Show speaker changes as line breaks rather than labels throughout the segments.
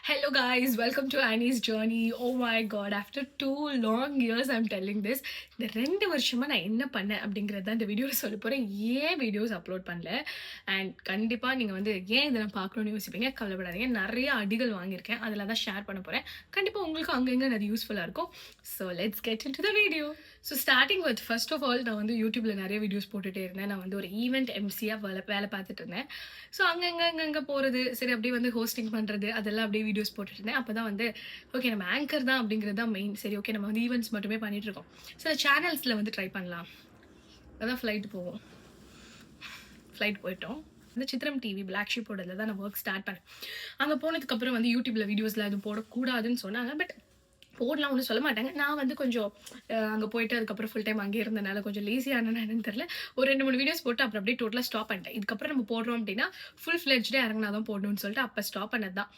Hello guys, welcome to Annie's journey. Oh my god, after 2 long years I'm telling this. இந்த 2 வருஷமா நான் என்ன பண்ணேன் அப்படிங்கறத இந்த வீடியோல சொல்ல போறேன். ஏன் வீடியோஸ் அப்லோட் பண்ணல அண்ட் கண்டிப்பா நீங்க வந்து ஏன் இதை நான் பார்க்கணும்னு யோசிப்பீங்க. கவலைப்படாதீங்க, நிறைய அடிகள் வாங்கியிருக்கேன், அதில் தான் ஷேர் பண்ண போறேன். கண்டிப்பா உங்களுக்கு அங்கங்க அது யூஸ்ஃபுல்லா இருக்கும். So let's get into the video. So starting with first of all நான் வந்து யூடியூப்ல நிறைய வீடியோஸ் போட்டுட்டே இருந்தேன். நான் வந்து ஒரு ஈவெண்ட் எம்சியாக வேலை பார்த்துட்டு இருந்தேன். ஸோ அங்கங்க போகிறது, சரி அப்படியே வந்து ஹோஸ்டிங் பண்ணுறது, அதெல்லாம் அப்படியே வீடியோஸ் போட்டுட்டு இருந்தேன். அப்போ தான் வந்து ஓகே நம்ம ஆங்கர் தான் அப்படிங்கிறது தான் மெயின். சரி ஓகே நம்ம வந்து ஈவெண்ட்ஸ் மட்டுமே பண்ணிட்டு இருக்கோம், சில சேனல்ஸில் வந்து ட்ரை பண்ணலாம். அதான் ஃப்ளைட் போயிட்டோம். வந்து சித்திரம் டிவி பிளாக் ஷீப்போட தான் நான் ஒர்க் ஸ்டார்ட் பண்ணேன். அங்கே போனதுக்கப்புறம் வந்து யூடியூப்ல வீடியோஸ்லாம் எதுவும் போடக்கூடாதுன்னு சொன்னாங்க. பட் போடலாம் ஒன்றும் சொல்ல மாட்டாங்க. நான் வந்து கொஞ்சம் அங்கே போயிட்டு அதுக்கப்புறம் ஃபுல் டைம் அங்கே இருந்தனால கொஞ்சம் லேசியான என்னன்னு தெரியல, ஒரு 2-3 வீடியோஸ் போட்டு அப்புறம் அப்படியே டோட்டலாக ஸ்டாப் பண்ணிட்டேன். இதுக்கப்புறம் நம்ம போடுறோம் அப்படின்னா ஃபுல் ஃப்ளெட்ஜ்டே இறங்கினா தான் போடணும்னு சொல்லிட்டு அப்போ ஸ்டாப் பண்ணது தான்.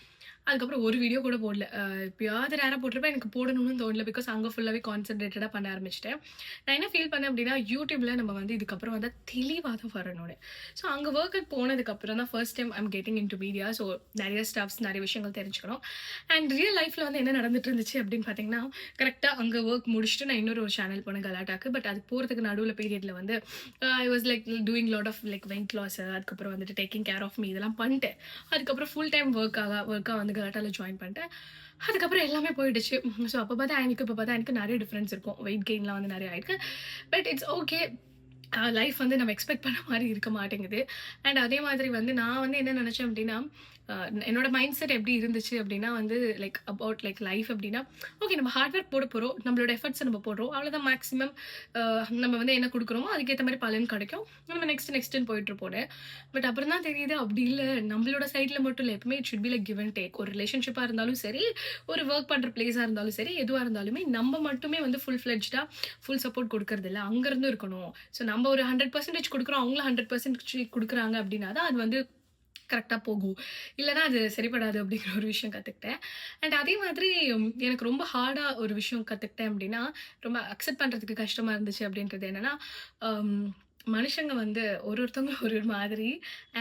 அதுக்கப்புறம் ஒரு வீடியோ கூட போடல. எப்பயாவது நேரம் போட்டிருப்பேன், எனக்கு போடணும்னு தோணல. பிகாஸ் அங்கே ஃபுல்லாகவே கான்சென்ட்ரேட்டடாக பண்ண ஆரம்பிச்சிட்டேன். நான் என்ன ஃபீல் பண்ணேன் அப்படின்னா, யூடியூப்ல நம்ம வந்து இதுக்கப்புறம் வந்து தெளிவாக தான் வரணும்னு. ஸோ அங்கே ஒர்க் அவுட் போனதுக்கப்புறம் தான் first time I'm getting in to media. So நிறைய ஸ்டாஃப்ஸ் நிறைய விஷயங்கள் தெரிஞ்சுக்கணும். அண்ட் ரியல் லைஃப்பில் வந்து என்ன நடந்துட்டு இருந்துச்சு அப்படின்னு பார்த்தீங்கன்னா, கரெக்டாக அங்கே ஒர்க் முடிச்சுட்டு நான் இன்னொரு சேனல் போனேன் கலாட்டாக்கு. பட் அதுக்கு போகிறதுக்கு நடுவில் பீரியடில் வந்து I was like doing lot of like weight loss, அதுக்கப்புறம் வந்துட்டு டேக்கிங் கேர் ஆஃப் மீ, இதெல்லாம் பண்ணிட்டேன். அதுக்கப்புறம் ஃபுல் டைம் ஒர்க்காக வந்து கலாட்டாவில் ஜாயின் பண்ணிட்டேன். அதுக்கப்புறம் எல்லாமே போயிடுச்சு. ஸோ அப்போ பார்த்தா எனக்கு நிறைய டிஃப்ரென்ஸ் இருக்கும். வெயிட் கெயின்லாம் வந்து நிறைய ஆயிருக்கு. But it's okay. லைஃப் வந்து நம்ம எக்ஸ்பெக்ட் பண்ண மாதிரி இருக்க மாட்டேங்குது. அண்ட் அதே மாதிரி வந்து நான் வந்து என்ன நினச்சேன் அப்படின்னா, என்னோட மைண்ட் செட் எப்படி இருந்துச்சு அப்படின்னா வந்து லைக் அபவுட் லைக் லைஃப் அப்படின்னா, ஓகே நம்ம ஹார்ட் ஒர்க் போட போகிறோம், நம்மளோட எஃபர்ட்ஸை நம்ம போடுறோம், அவ்வளோதான் மேக்ஸிமம். நம்ம வந்து என்ன கொடுக்குறோமோ அதுக்கேற்ற மாதிரி பலன் கிடைக்கும், நம்ம நெக்ஸ்ட்னு போயிட்டு இருப்போம். பட் அப்புறம் தான் தெரியுது அப்படி இல்லை. நம்மளோட சைடில் மட்டும் இல்லை, எப்பவுமே it should be like give and take. ஒரு ரிலேஷன்ஷிப்பாக இருந்தாலும் சரி, ஒரு ஒர்க் பண்ணுற பிளேஸாக இருந்தாலும் சரி, எதுவாக இருந்தாலுமே நம்ம மட்டுமே வந்து ஃபுல் ஃப்ளெட்ஜாக ஃபுல் சப்போர்ட் கொடுக்கறது இல்லை, அங்கேருந்து இருக்கணும். ஸோ நம்ம ஒரு 100% கொடுக்குறோம், அவங்களும் 100% கொடுக்குறாங்க அப்படின்னா தான் அது வந்து கரெக்டாக போகும், இல்லைனா அது சரிப்படாது அப்படிங்கிற ஒரு விஷயம் கற்றுக்கிட்டேன். அண்ட் அதே மாதிரி எனக்கு ரொம்ப ஹார்டாக ஒரு விஷயம் கற்றுக்கிட்டேன் அப்படின்னா, ரொம்ப அக்செப்ட் பண்ணுறதுக்கு கஷ்டமாக இருந்துச்சு அப்படின்றது என்னென்னா, மனுஷங்க வந்து ஒருத்தவங்களும் ஒரு மாதிரி.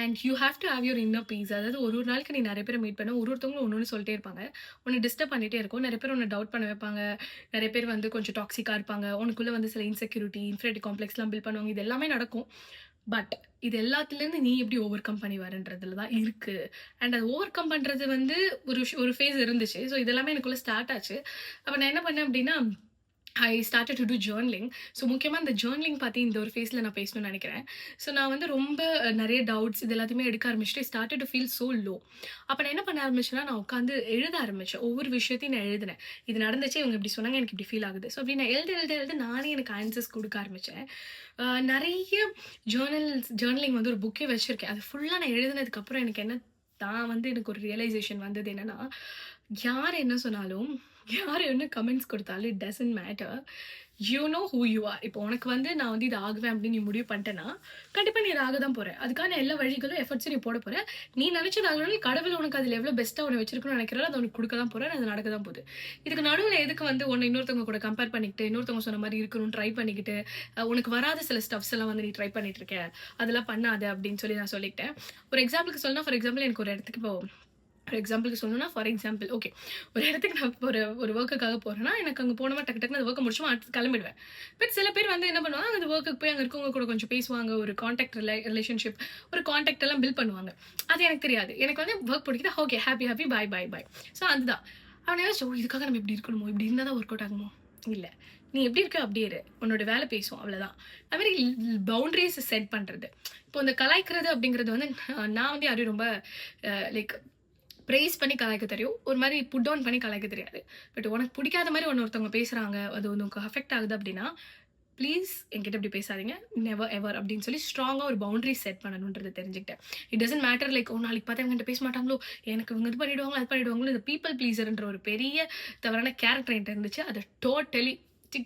And you have to have your inner piece. அதாவது ஒரு நாளைக்கு நீ நிறைய பேரை மீட் பண்ண, ஒருத்தவங்களும் ஒன்று சொல்லிட்டே இருப்பாங்க, உன்னை டிஸ்டர்ப் பண்ணிகிட்டே இருக்கும். நிறைய பேர் உன்னை டவுட் பண்ண வைப்பாங்க, நிறைய பேர் வந்து கொஞ்சம் டாக்ஸிக்காக இருப்பாங்க, உனக்குள்ளே வந்து சில இன்செக்யூரிட்டி இன்ஃபீரியாரிட்டி காம்ப்ளெக்ஸ்லாம் பில்ட் பண்ணுவாங்க. இது எல்லாமே நடக்கும். பட் இது எல்லாத்துலேருந்து நீ எப்படி ஓவர் கம் பண்ணி வரன்றதுல தான் இருக்குது. அண்ட் அது ஓவர் கம் பண்ணுறது வந்து ஒரு ஃபேஸ் இருந்துச்சு. ஸோ இதெல்லாமே எனக்குள்ளே ஸ்டார்ட் ஆச்சு. அப்போ நான் என்ன பண்ணேன் அப்படின்னா, I started to do journaling. So முக்கியமாக இந்த ஜேர்னலிங் பற்றி இந்த ஒரு ஃபேஸில் நான் பேசணும்னு நினைக்கிறேன். ஸோ நான் வந்து ரொம்ப நிறைய டவுட்ஸ் இது எல்லாத்தையுமே எடுக்க ஆரம்பிச்சுட்டு started to feel so low. அப்போ நான் என்ன பண்ண ஆரம்பிச்சேன்னா, நான் உட்காந்து எழுத ஆரம்பித்தேன். ஒவ்வொரு விஷயத்தையும் நான் எழுதினேன். இது நடந்துச்சு, இவங்க இப்படி சொன்னாங்க, எனக்கு இப்படி ஃபீல் ஆகுது. ஸோ அப்படி நான் எழுத நானே எனக்கு ஆன்சர்ஸ் கொடுக்க ஆரம்பித்தேன். நிறைய ஜேர்னலிங் வந்து ஒரு புக்கே வச்சுருக்கேன். அது ஃபுல்லாக நான் எழுதினதுக்கப்புறம் எனக்கு என்ன தான் வந்து எனக்கு ஒரு ரியலைசேஷன் வந்தது என்னென்னா, யார் என்ன சொன்னாலும், யார் என்ன கமெண்ட்ஸ் கொடுத்தாலும் it doesn't matter. You know who you are. இப்போ உனக்கு வந்து நான் வந்து இது ஆகுவேன் அப்படின்னு நீ முடிவு பண்ணிட்டேன்னா, கண்டிப்பாக நீ ஆக தான் போகிறேன். அதுக்கான எல்லா வழிகளும் எஃபர்ட்ஸும் நீ போட போகிற. நீ நினச்சது ஆகணும், கடவுள் உனக்கு அதில் எவ்வளோ பெஸ்ட்டாக உன்னை வச்சிருக்கணும்னு நினைக்கிறாரோ அதை உனக்கு கொடுக்க தான் போகிறேன். அது நடக்க தான் போகுது. இதுக்கு நடுவில் எதுக்கு வந்து உன்னை இன்னொருத்தவங்க கூட கம்பேர் பண்ணிக்கிட்டு, இன்னொருத்தவங்க சொன்ன மாதிரி இருக்கணும்னு ட்ரை பண்ணிக்கிட்டு, உனக்கு வராத சில ஸ்டப்ஸ் எல்லாம் வந்து நீ ட்ரை பண்ணிட்டு இருக்க, அதெல்லாம் பண்ணாது அப்படின்னு சொல்லி நான் சொல்லிக்கிட்டேன். ஒரு எக்ஸாம்பிளுக்கு சொல்லணும், ஃபார் எக்ஸாம்பிள் எனக்கு ஒரு இடத்துக்கு இப்போ ஃபார் எக்ஸாம்பிள் ஓகே, ஒரு இடத்துக்கு நான் ஒரு ஒர்க்குக்காக போகிறேன்னா, எனக்கு அங்கே போனோமா டக்கு அந்த ஒர்க்கை முடிச்சுமா அடுத்து கிளம்பிடுவேன். பட் சில பேர் வந்து என்ன பண்ணுவாங்க, அந்த ஒர்க்குக்கு போய் அங்கே இருக்கவங்க கூட கொஞ்சம் பேசுவாங்க, ஒரு காண்டாக்ட் ரிலேஷன்ஷிப், ஒரு காண்டாக்ட் எல்லாம் பில்ட் பண்ணுவாங்க. அது எனக்கு தெரியாது. எனக்கு வந்து ஒர்க் பிடிக்குது, ஓகே ஹாப்பி பாய். ஸோ அதுதான் அவனை யோசிச்சு, இதுக்காக நம்ம இப்படி இருக்கணுமோ, இப்படி இருந்தால் தான் ஒர்க் அவுட் ஆகுமோ? இல்லை, நீ எப்படி இருக்க அப்படியே இரு, உன்னோட வேலை பேசுவோம், அவ்வளோதான். அது மாதிரி பவுண்டரிஸ் செட் பண்ணுறது. இப்போ இந்த கலாய்க்கிறது அப்படிங்கிறது வந்து நான் வந்து யாரையும் ரொம்ப லைக் ப்ரைஸ் பண்ணி கலாய்க்க தெரியும், ஒரு மாதிரி புட் டவுன் பண்ணி கலாய்க்க தெரியாது. பட் உனக்கு பிடிக்காத மாதிரி ஒருத்தவங்க பேசுகிறாங்க, அது உனக்கு அஃபெக்ட் ஆகுது அப்படின்னா, ப்ளீஸ் என்கிட்ட இப்படி பேசாதீங்க, நெவர் எவர் அப்படின்னு சொல்லி ஸ்ட்ராங்காக ஒரு பவுண்டரி செட் பண்ணணுன்றது தெரிஞ்சுக்கிட்டேன். இட் டசன்ட் மேட்டர் லைக் நாளைக்கு பார்த்தா என்கிட்ட பேச மாட்டாங்களோ, எனக்கு இவங்க இது பண்ணிவிடுவாங்களோ அது பண்ணிவிடுவாங்களோ. இந்த பீப்பிள் ப்ளீஸர்ன்ற ஒரு பெரிய தவறான கேரக்டர் என்கிட்ட இருந்துச்சு. அதை டோட்டலி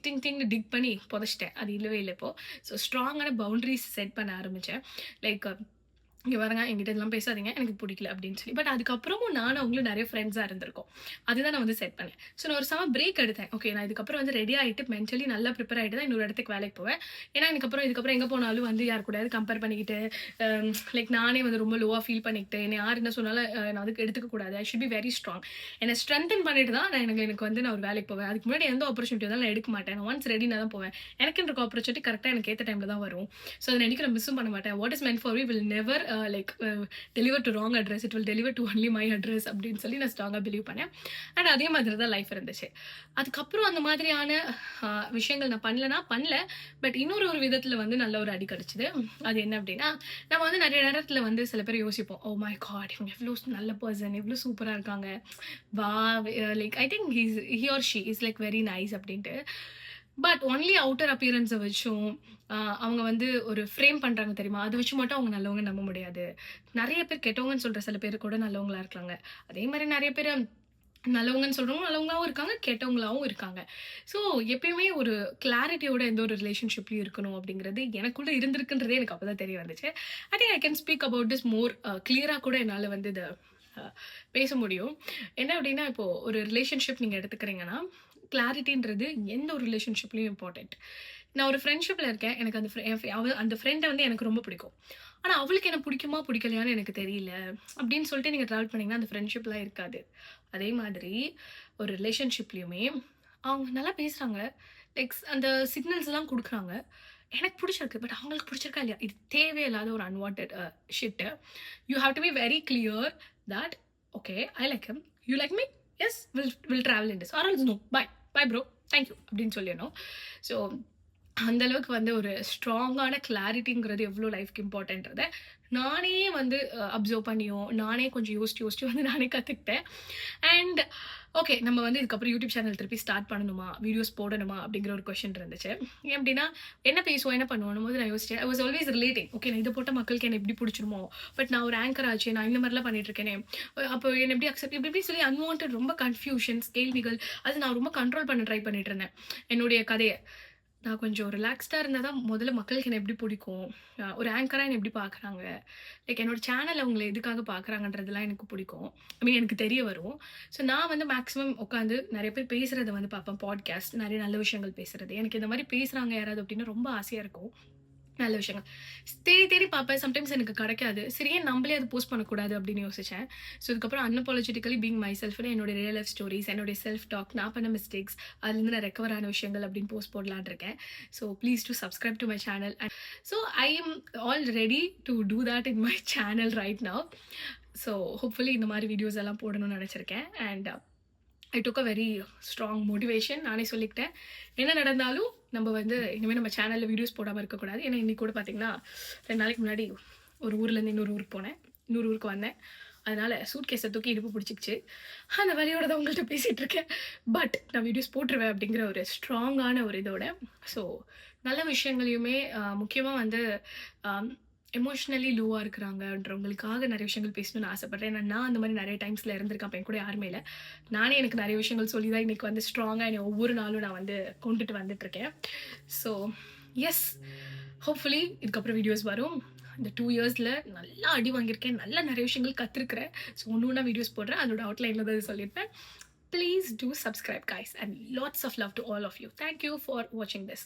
டிங்னு டிக் பண்ணி புதைச்சிட்டேன். அது இல்லவே இல்லை இப்போது. ஸோ ஸ்ட்ராங்கான பவுண்டரிஸ் செட் பண்ண ஆரம்பித்தேன். லைக் இங்க பாருங்க என்கிட்ட இதெல்லாம் பேசாதீங்க. எனக்கு பிடிக்கல அப்படின்னு சொல்லி. பட் அதுக்கப்புறமும் நானும் அவங்களும் நெறைய ஃப்ரெண்ட்ஸா இருந்திருக்கோம். அதுதான் நான் வந்து செட் பண்ணேன். ஸோ நான் ஒரு செம பிரேக் எடுத்தேன். ஓகே நான் இதுக்கப்புறம் வந்து ரெடி ஆயிட்டு மென்டலி நல்லா ப்ரிப்பேர் ஆயிட்டு தான் இன்னொரு இடத்துக்கு வேலைக்கு போவேன். ஏன்னா இதுக்கப்புறம் எங்க போனாலும் வந்து யார் கூடயாவது கம்பேர் பண்ணிக்கிட்டு, லைக் நானே வந்து ரொம்ப லோவா ஃபீல் பண்ணிக்கிட்டு, என்ன யார் என்ன சொன்னாலும் நான் அதுக்கு எடுத்துக்க கூடாது. I should be very strong. என்ன ஸ்ட்ரென்தன் பண்ணிட்டு தான் எனக்கு வந்து நான் ஒரு வேலைக்கு போவேன். அதுக்கு முன்னாடி எந்த ஆப்பர்ச்சுனிட்டி வந்தாலும் நான் எடுக்க மாட்டேன். நான் ஒன்ஸ் ரெடினா தான் போவேன். எனக்குன்னு இருக்க ஆப்பர்ச்சுனிட்டி கரெக்ட்டா எனக்கு ஏத்த டைம்ல தான் வரும். ஸோ அத என்னைக்கும் நான் மிஸ்ஸும் பண்ண மாட்டேன். What is meant for me will never like deliver to wrong address. It will deliver to only my address அப்படின்னு சொல்லி நான் ஸ்ட்ராங்கா பிலீவ் பண்ணேன். அண்ட் அதே மாதிரி தான் லைஃப் இருந்துச்சு. அதுக்கப்புறம் அந்த மாதிரியான விஷயங்கள் நான் பண்ணல. பட் இன்னொரு விதத்துல வந்து நல்ல ஒரு அடி கிடைச்சது. அது என்ன அப்படின்னா, நம்ம வந்து நிறைய நேரத்துல வந்து சில பேர் யோசிப்போம், ஓ மை காட் இவங்க எவ்வளோ நல்ல பர்சன், எவ்வளோ சூப்பரா இருக்காங்க, வா like I think he or she is like very nice அப்படின்ட்டு. பட் ஒன்லி அவுட்டர் அப்பியரன்ஸை வச்சும் அவங்க வந்து ஒரு ஃப்ரேம் பண்றாங்க தெரியுமா, அதை வச்சு மட்டும் அவங்க நல்லவங்க நம்ப முடியாது. நிறைய பேர் கெட்டவங்கன்னு சொல்ற சில பேர் கூட நல்லவங்களா இருக்காங்க. அதே மாதிரி நிறைய பேர் நல்லவங்கன்னு சொல்றவங்க நல்லவங்களாவும் இருக்காங்க, கெட்டவங்களாவும் இருக்காங்க. ஸோ எப்பயுமே ஒரு கிளாரிட்டியோட எந்த ஒரு ரிலேஷன்ஷிப்லயும் இருக்கணும் அப்படிங்கிறது எனக்குள்ள இருந்திருக்குன்றதே எனக்கு அப்பதான் தெரிய வந்துச்சு. I think I can speak about this மோர் கிளியரா கூட என்னால வந்து இதை பேச முடியும். என்ன அப்படின்னா, இப்போ ஒரு ரிலேஷன்ஷிப் நீங்க எடுத்துக்கிறீங்கன்னா, கிளாரிட்டின்றது எந்த ஒரு ரிலேஷன்ஷிப்லயும் இம்பார்ட்டன்ட். நான் ஒரு ஃப்ரெண்ட்ஷிப்ல இருக்கேன். எனக்கு அந்த ஃப்ரெண்டை வந்து எனக்கு ரொம்ப பிடிக்கும். ஆனா அவளுக்கு என்ன பிடிக்குமா பிடிக்கலையான்னு எனக்கு தெரியல அப்படின்னு சொல்லிட்டு நீங்க ட்ராவல் பண்ணீங்கன்னா அந்த ஃப்ரெண்ட்ஷிப்லாம் இருக்காது. அதே மாதிரி ஒரு ரிலேஷன்ஷிப்லயுமே அவங்க நல்லா பேசுறாங்க, லைக் அந்த சிக்னல்ஸ் எல்லாம் கொடுக்குறாங்க, எனக்கு பிடிச்சிருக்கு. பட் அவங்களுக்கு பிடிச்சிருக்கா இல்லையா, இது தேவையில்லாத ஒரு unwanted shit. You have to be very clear that okay I like him, you like me, yes will travel in this or else no bye bro thank you அப்படின்னு சொல்லிடணும். ஸோ அந்த அளவுக்கு வந்து ஒரு ஸ்ட்ராங்கான கிளாரிட்டிங்கிறது எவ்வளோ லைஃப்க்கு இம்பார்ட்டன்றதை நானே வந்து அப்சர்வ் பண்ணியும் நானே கொஞ்சம் யோசிச்சு வந்து நானே கற்றுக்கிட்டேன். அண்ட் ஓகே நம்ம வந்து இதுக்கப்புறம் யூடியூப் சேனல் திருப்பி ஸ்டார்ட் பண்ணணுமா, வீடியோஸ் போடணுமா அப்படிங்கிற ஒரு கொஷின் இருந்துச்சு. ஏன் அப்படின்னா என்ன பேசுவோம் என்ன பண்ணுவோம் போது நான் யோசிச்சேன். I was always relating, okay நான் இதை போட்ட மக்களுக்கு என்ன எப்படி பிடிச்சிருமோ, பட் நான் ஒரு ஆங்கர் ஆச்சு, நான் இந்த மாதிரிலாம் பண்ணிட்டு இருக்கேனே, அப்போ என்ன எப்படி அக்செப்ட் இப்படி சொல்லி அன்வான்ட் ரொம்ப கன்ஃபியூஷன்ஸ் கேள்விகள், அது நான் ரொம்ப கண்ட்ரோல் பண்ண ட்ரை பண்ணிட்டு இருந்தேன் என்னுடைய கதையை. நான் கொஞ்சம் ரிலாக்ஸ்டா இருந்தா தான் முதல்ல மக்களுக்கு என்ன எப்படி பிடிக்கும், ஒரு ஆங்கரா என்ன எப்படி பார்க்குறாங்க, லைக் என்னோட சேனல் அவங்கள எதுக்காக பார்க்குறாங்கன்றதெல்லாம் எனக்கு பிடிக்கும். ஐ மீன் எனக்கு தெரிய வரும். ஸோ நான் வந்து மேக்ஸிமம் உட்காந்து நிறைய பேர் பேசுறத வந்து பார்ப்பேன். பாட்காஸ்ட் நிறைய நல்ல விஷயங்கள் பேசுறது, எனக்கு இந்த மாதிரி பேசுறாங்க யாராவது அப்படின்னு ரொம்ப ஆசையா இருக்கும். நல்ல விஷயங்கள் தேடி தேடி பார்ப்பேன். சம்டைம்ஸ் எனக்கு கிடைக்காது. சரி ஏன் நம்மளே அது போஸ்ட் பண்ணக்கூடாது அப்படின்னு யோசிச்சேன். ஸோ இதுக்கப்புறம் அன்அப்பாலஜெட்டிக்கலி பீங் மை செல்ஃப்னு என்னோட ரியல் லைஃப் ஸ்டோரிஸ், என்னுடைய செல்ஃப் டாக், நான் பண்ண மிஸ்டேக்ஸ், அதுலேருந்து நான் ரெக்கவர் ஆன விஷயங்கள் அப்படின்னு போஸ்ட் போடலான் இருக்கேன். So please to subscribe to my channel. And so I am all ready to do that in my channel right now. So hopefully இந்த மாதிரி வீடியோஸ் எல்லாம் போடணும்னு நினச்சிருக்கேன். And I took a very strong motivation. நானே சொல்லிக்கிட்டேன், என்ன நடந்தாலும் நம்ம வந்து இனிமேல் நம்ம சேனலில் வீடியோஸ் போடாமல் இருக்கக்கூடாது. ஏன்னா இன்றைக்கி கூட பார்த்தீங்கன்னா 2 நாளைக்கு முன்னாடி ஒரு ஊர்லேருந்து இன்னொரு ஊருக்கு போனேன், இன்னொரு ஊருக்கு வந்தேன். அதனால் சூட் கேஸை தூக்கி இடுப்பு பிடிச்சிக்கிச்சு. அந்த வழியோட தான் உங்கள்கிட்ட பேசிகிட்டு இருக்கேன். பட் நான் வீடியோஸ் போட்டுருவேன் அப்படிங்கிற ஒரு ஸ்ட்ராங்கான ஒரு இதோட. ஸோ நல்ல விஷயங்களையுமே முக்கியமாக வந்து எமோஷ்னலி லோவாக இருக்கிறாங்கன்றவங்களுக்காக நிறைய விஷயங்கள் பேசணும்னு ஆசைப்பட்றேன். ஏன்னா நான் அந்த மாதிரி நிறைய டைம்ஸில் இருந்திருக்கேன். அப்போ என் கூட யாருமே இல்லை. நானே எனக்கு நிறைய விஷயங்கள் சொல்லி தான் இன்றைக்கி வந்து ஸ்ட்ராங்காக என்னை ஒவ்வொரு நாளும் நான் வந்து கொண்டுட்டு வந்துட்டுருக்கேன். ஸோ எஸ், ஹோப்ஃபுல்லி இதுக்கப்புறம் வீடியோஸ் வரும். இந்த 2 இயர்ஸில் நல்லா அடி வாங்கியிருக்கேன், நல்லா நிறைய விஷயங்கள் கற்றுருக்கிறேன். ஸோ ஒன்று வீடியோஸ் போடுறேன், அதோட அவுட்லைனில் தான் சொல்லியிருப்பேன். Please do subscribe guys and lots of love to all of you. Thank you for வாட்சிங் திஸ்.